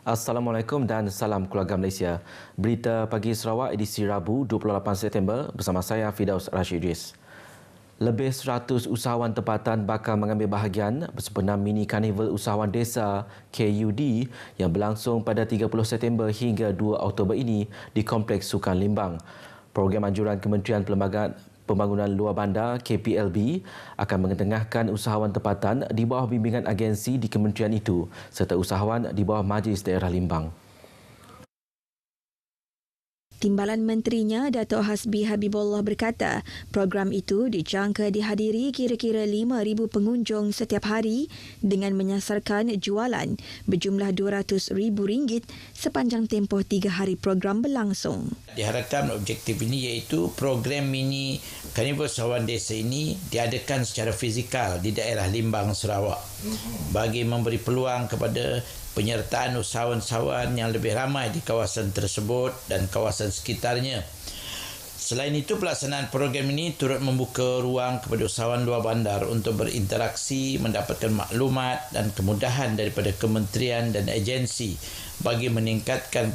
Assalamualaikum dan salam keluarga Malaysia. Berita Pagi Sarawak edisi Rabu 28 September bersama saya Fidaus Rashidis. Lebih 100 usahawan tempatan bakal mengambil bahagian bersempena mini karnival usahawan desa KUD yang berlangsung pada 30 September hingga 2 Oktober ini di Kompleks Sukan Limbang. Program anjuran Kementerian Pembangunan Luar Bandar KPLB akan mengetengahkan usahawan tempatan di bawah bimbingan agensi di kementerian itu serta usahawan di bawah Majlis Daerah Limbang. Timbalan Menterinya, Datuk Hasbi Habibullah berkata, program itu dijangka dihadiri kira-kira 5,000 pengunjung setiap hari dengan menyasarkan jualan berjumlah RM200,000 sepanjang tempoh 3 hari program berlangsung. Diharapkan objektif ini iaitu program mini Karnival Usahawan Desa ini diadakan secara fizikal di daerah Limbang, Sarawak bagi memberi peluang kepada penyertaan usahawan-usahawan yang lebih ramai di kawasan tersebut dan kawasan sekitarnya. Selain itu, pelaksanaan program ini turut membuka ruang kepada usahawan luar bandar untuk berinteraksi, mendapatkan maklumat dan kemudahan daripada kementerian dan agensi bagi meningkatkan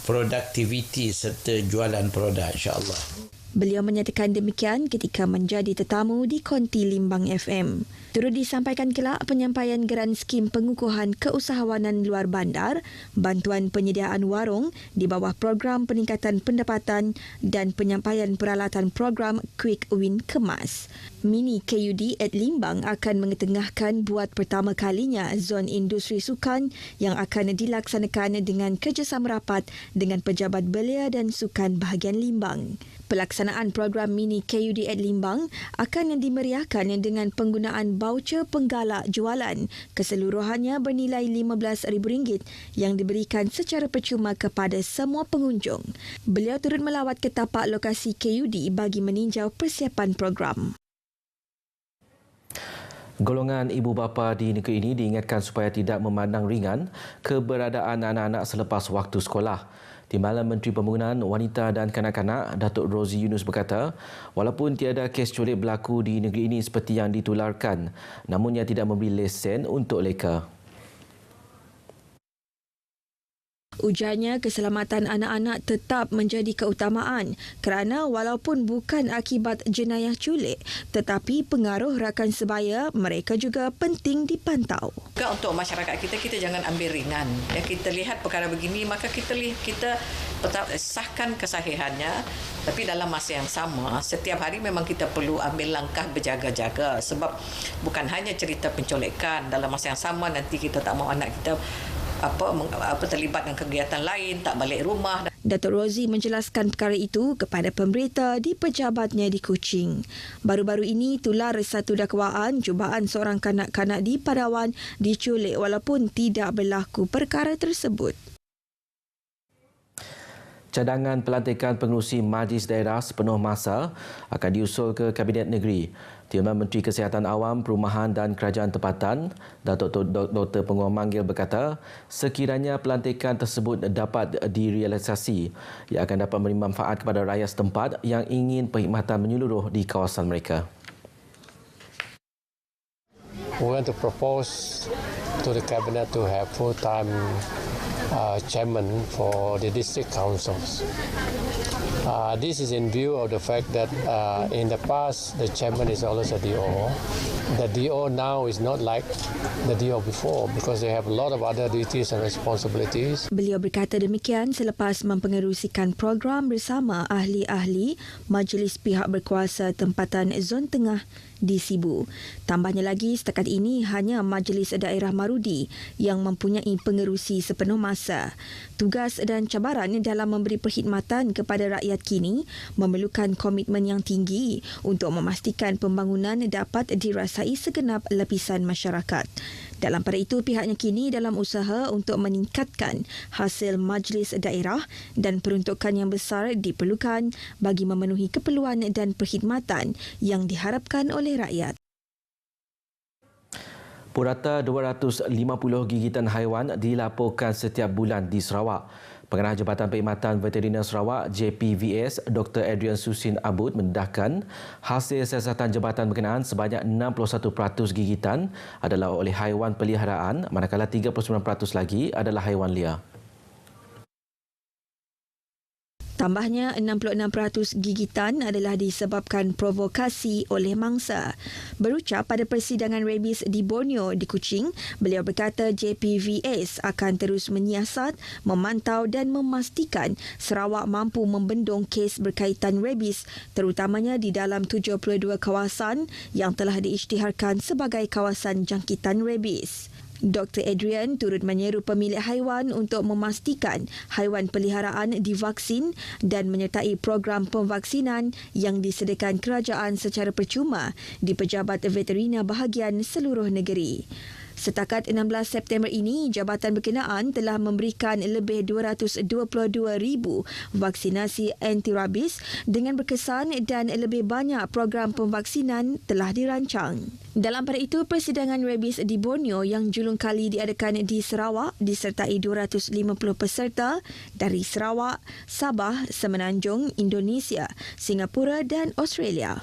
produktiviti serta jualan produk, insya-Allah. Beliau menyatakan demikian ketika menjadi tetamu di Konti Limbang FM. Turut disampaikan kelak penyampaian geran skim pengukuhan keusahawanan luar bandar, bantuan penyediaan warung di bawah program peningkatan pendapatan dan penyampaian peralatan program Quick Win Kemas. Mini KUD at Limbang akan mengetengahkan buat pertama kalinya zon industri sukan yang akan dilaksanakan dengan kerjasama rapat dengan Pejabat Belia dan Sukan Bahagian Limbang. Pelaksanaan program mini KUD at Limbang akan dimeriahkan dengan penggunaan baucer penggalak jualan keseluruhannya bernilai RM15,000 yang diberikan secara percuma kepada semua pengunjung. Beliau turut melawat ke tapak lokasi KUD bagi meninjau persiapan program. Golongan ibu bapa di negeri ini diingatkan supaya tidak memandang ringan keberadaan anak-anak selepas waktu sekolah. Timbalan Menteri Pembangunan Wanita dan Kanak-kanak Datuk Rozi Yunus berkata, walaupun tiada kes culik berlaku di negeri ini seperti yang ditularkan, namun ia tidak memberi lesen untuk leka. Ujarnya keselamatan anak-anak tetap menjadi keutamaan kerana walaupun bukan akibat jenayah culik tetapi pengaruh rakan sebaya mereka juga penting dipantau. Untuk masyarakat kita jangan ambil ringan. Ya, kita lihat perkara begini maka kita sahkan kesahihannya, tapi dalam masa yang sama setiap hari memang kita perlu ambil langkah berjaga-jaga sebab bukan hanya cerita penculikan, dalam masa yang sama nanti kita tak mahu anak kita terlibat dengan kegiatan lain, tak balik rumah. Datuk Rozi menjelaskan perkara itu kepada pemberita di pejabatnya di Kuching. Baru-baru ini tular satu dakwaan cubaan seorang kanak-kanak di Padawan diculik walaupun tidak berlaku perkara tersebut. Cadangan pelantikan pengerusi Majlis Daerah sepenuh masa akan diusul ke Kabinet Negeri. Timbalan Menteri Kesihatan Awam, Perumahan dan Kerajaan Tempatan, Datuk Dr. Penguang Manggil berkata, sekiranya pelantikan tersebut dapat direalisasi, ia akan dapat memberi manfaat kepada rakyat setempat yang ingin perkhidmatan menyeluruh di kawasan mereka. We want to propose to the Cabinet to have full-time chairman for the district councils. This is in view of the fact that in the past the chairman is always a DO. The DO now is not like the DO before because they have a lot of other duties and responsibilities. Beliau berkata demikian selepas mempengerusikan program bersama ahli-ahli Majlis Pihak Berkuasa Tempatan Zon Tengah di Sibu. Tambahnya lagi, setakat ini hanya Majlis Daerah Marudi yang mempunyai pengerusi sepenuh masa. Tugas dan cabaran dalam memberi perkhidmatan kepada rakyat kini memerlukan komitmen yang tinggi untuk memastikan pembangunan dapat dirasai segenap lapisan masyarakat. Dalam pada itu, pihaknya kini dalam usaha untuk meningkatkan hasil majlis daerah dan peruntukan yang besar diperlukan bagi memenuhi keperluan dan perkhidmatan yang diharapkan oleh rakyat. Purata 250 gigitan haiwan dilaporkan setiap bulan di Sarawak. Pengarah Jabatan Perkhidmatan Veteriner Sarawak JPVS Dr. Adrian Susin Abud mendedahkan hasil siasatan jabatan berkenaan sebanyak 61% gigitan adalah oleh haiwan peliharaan manakala 39% lagi adalah haiwan liar. Tambahnya, 66% gigitan adalah disebabkan provokasi oleh mangsa. Berucap pada persidangan rabies di Borneo di Kuching, beliau berkata JPVS akan terus menyiasat, memantau dan memastikan Sarawak mampu membendung kes berkaitan rabies terutamanya di dalam 72 kawasan yang telah diisytiharkan sebagai kawasan jangkitan rabies. Dr. Adrian turut menyeru pemilik haiwan untuk memastikan haiwan peliharaan divaksin dan menyertai program pemvaksinan yang disediakan kerajaan secara percuma di pejabat veteriner bahagian seluruh negeri. Setakat 16 September ini, jabatan berkenaan telah memberikan lebih 222,000 vaksinasi anti-rabies dengan berkesan dan lebih banyak program pemvaksinan telah dirancang. Dalam pada itu, persidangan rabies di Borneo yang julung kali diadakan di Sarawak disertai 250 peserta dari Sarawak, Sabah, Semenanjung, Indonesia, Singapura dan Australia.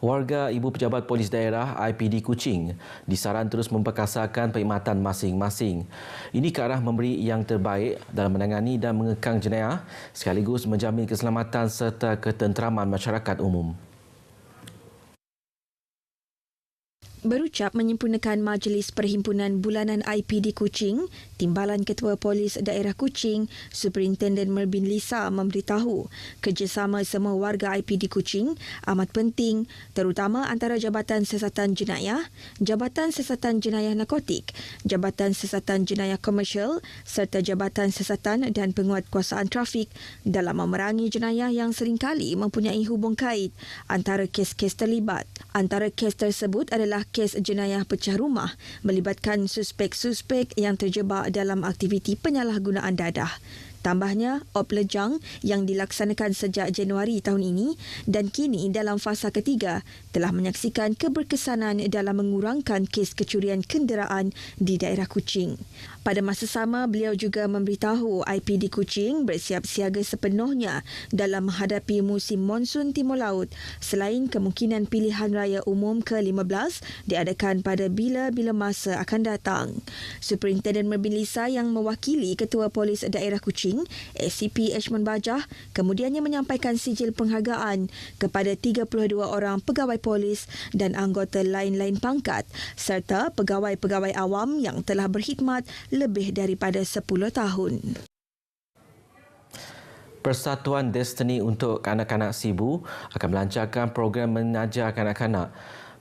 Warga Ibu Pejabat Polis Daerah IPD Kuching disaran terus memperkasakan perkhidmatan masing-masing. Ini ke arah memberi yang terbaik dalam menangani dan mengekang jenayah sekaligus menjamin keselamatan serta ketenteraman masyarakat umum. Berucap menyempurnakan Majlis Perhimpunan Bulanan IPD Kuching, Timbalan Ketua Polis Daerah Kuching, Superintenden Mervin Lisa memberitahu kerjasama semua warga IPD Kuching amat penting terutama antara Jabatan Siasatan Jenayah, Jabatan Siasatan Jenayah Narkotik, Jabatan Siasatan Jenayah Komersial serta Jabatan Siasatan dan Penguatkuasaan Trafik dalam memerangi jenayah yang seringkali mempunyai hubung kait antara kes-kes terlibat. Antara kes tersebut adalah kes jenayah pecah rumah melibatkan suspek-suspek yang terjebak dalam aktiviti penyalahgunaan dadah. Tambahnya, op lejang yang dilaksanakan sejak Januari tahun ini dan kini dalam fasa ketiga telah menyaksikan keberkesanan dalam mengurangkan kes kecurian kenderaan di daerah Kuching. Pada masa sama, beliau juga memberitahu IPD Kuching bersiap siaga sepenuhnya dalam menghadapi musim monsun Timur Laut selain kemungkinan pilihan raya umum ke-15 diadakan pada bila-bila masa akan datang. Superintenden Mervin Lisa yang mewakili Ketua Polis Daerah Kuching, SCP Ashman Bajah, kemudiannya menyampaikan sijil penghargaan kepada 32 orang pegawai polis dan anggota lain-lain pangkat serta pegawai-pegawai awam yang telah berkhidmat lebih daripada 10 tahun. Persatuan Destiny untuk Kanak-Kanak Sibu akan melancarkan program mengajar kanak-kanak.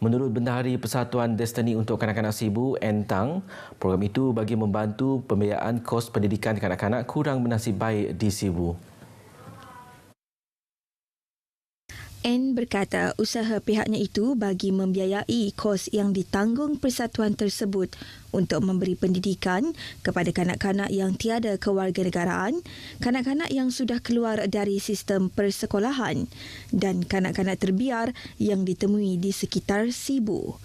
Menurut Bendahari Persatuan Destiny untuk Kanak-Kanak Sibu, Entang, program itu bagi membantu pembiayaan kos pendidikan kanak-kanak kurang bernasib baik di Sibu. N berkata usaha pihaknya itu bagi membiayai kos yang ditanggung persatuan tersebut untuk memberi pendidikan kepada kanak-kanak yang tiada kewarganegaraan, kanak-kanak yang sudah keluar dari sistem persekolahan dan kanak-kanak terbiar yang ditemui di sekitar Sibu.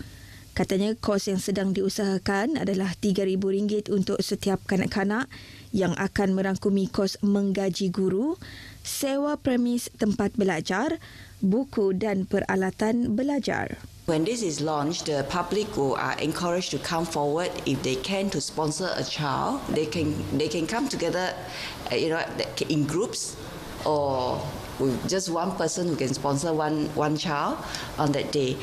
Katanya kos yang sedang diusahakan adalah RM3,000 untuk setiap kanak-kanak yang akan merangkumi kos menggaji guru, sewa premis tempat belajar, buku dan peralatan belajar. When this is launched, the public are encouraged to come forward if they can to sponsor a child. They can come together, in groups, or with just one person who can sponsor one child on that day.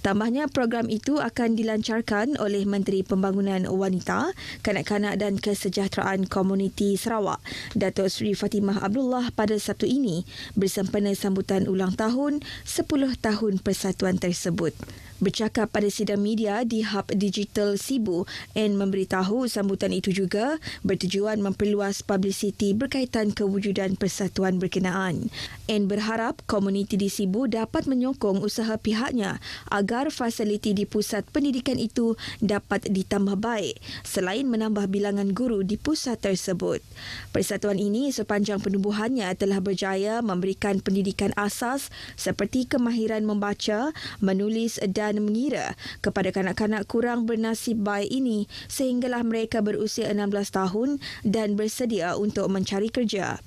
Tambahnya, program itu akan dilancarkan oleh Menteri Pembangunan Wanita, Kanak-kanak dan Kesejahteraan Komuniti Sarawak, Datuk Seri Fatimah Abdullah pada Sabtu ini bersempena sambutan ulang tahun 10 tahun persatuan tersebut. Bercakap pada sidang media di Hub Digital Sibu, N memberitahu sambutan itu juga bertujuan memperluas publiciti berkaitan kewujudan persatuan berkenaan. N berharap komuniti di Sibu dapat menyokong usaha pihaknya agar fasiliti di pusat pendidikan itu dapat ditambah baik selain menambah bilangan guru di pusat tersebut. Persatuan ini sepanjang penubuhannya telah berjaya memberikan pendidikan asas seperti kemahiran membaca, menulis dan dan mengira kepada kanak-kanak kurang bernasib baik ini sehinggalah mereka berusia 16 tahun dan bersedia untuk mencari kerja.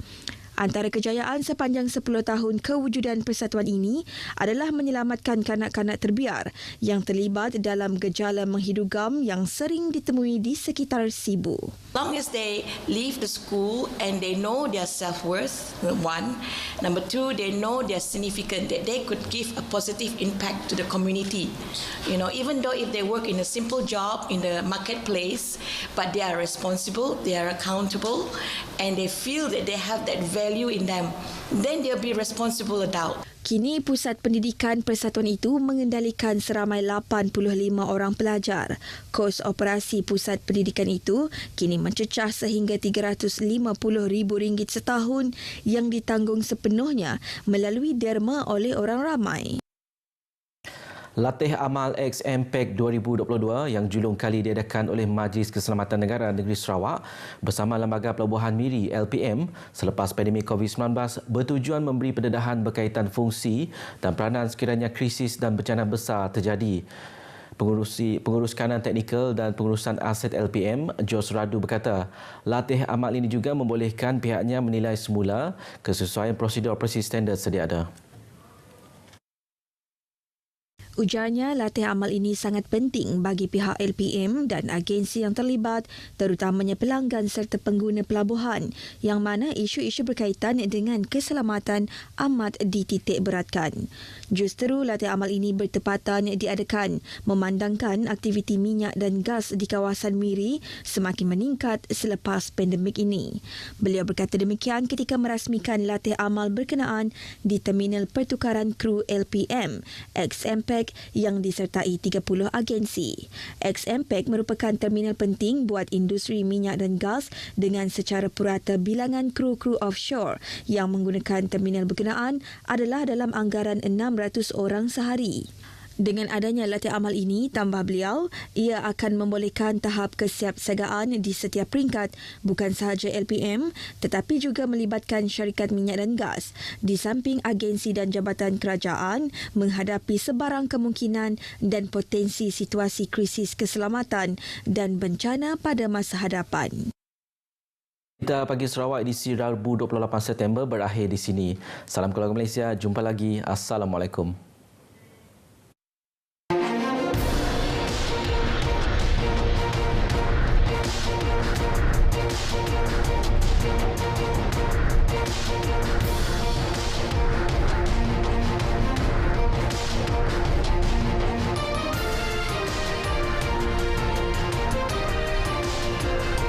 Antara kejayaan sepanjang 10 tahun kewujudan persatuan ini adalah menyelamatkan kanak-kanak terbiar yang terlibat dalam gejala menghidugam yang sering ditemui di sekitar Sibu. Long as they leave the school and they know their self-worth, one. Number two, they know they're significant, that they could give a positive impact to the community. You know, even though if they work in a simple job in the marketplace, but they are responsible, they are accountable, and they feel that they have that value in them, then they'll be responsible adult. Kini Pusat Pendidikan Persatuan itu mengendalikan seramai 85 orang pelajar. Kos operasi Pusat Pendidikan itu kini mencecah sehingga RM350,000 setahun yang ditanggung sepenuhnya melalui derma oleh orang ramai. Latih amal XMPEC 2022 yang julung kali diadakan oleh Majlis Keselamatan Negara Negeri Sarawak bersama Lembaga Pelabuhan Miri LPM selepas pandemik COVID-19 bertujuan memberi pendedahan berkaitan fungsi dan peranan sekiranya krisis dan bencana besar terjadi. Pengurus kanan teknikal dan pengurusan aset LPM, Jos Radu berkata, latih amal ini juga membolehkan pihaknya menilai semula kesesuaian prosedur operasi standard sedia ada. Ujarnya, latih amal ini sangat penting bagi pihak LPM dan agensi yang terlibat, terutamanya pelanggan serta pengguna pelabuhan, yang mana isu-isu berkaitan dengan keselamatan amat dititik beratkan. Justeru latih amal ini bertepatan diadakan memandangkan aktiviti minyak dan gas di kawasan Miri semakin meningkat selepas pandemik ini. Beliau berkata demikian ketika merasmikan latih amal berkenaan di Terminal Pertukaran Kru LPM, XMPEC, yang disertai 30 agensi. XMPEC merupakan terminal penting buat industri minyak dan gas dengan secara purata bilangan kru-kru offshore yang menggunakan terminal berkenaan adalah dalam anggaran 600 orang sehari. Dengan adanya latih amal ini, tambah beliau, ia akan membolehkan tahap kesiapsiagaan di setiap peringkat bukan sahaja LPM tetapi juga melibatkan syarikat minyak dan gas di samping agensi dan jabatan kerajaan menghadapi sebarang kemungkinan dan potensi situasi krisis keselamatan dan bencana pada masa hadapan. Berita Pagi Sarawak edisi Rabu 28 September berakhir di sini. Salam keluarga Malaysia, jumpa lagi. Assalamualaikum.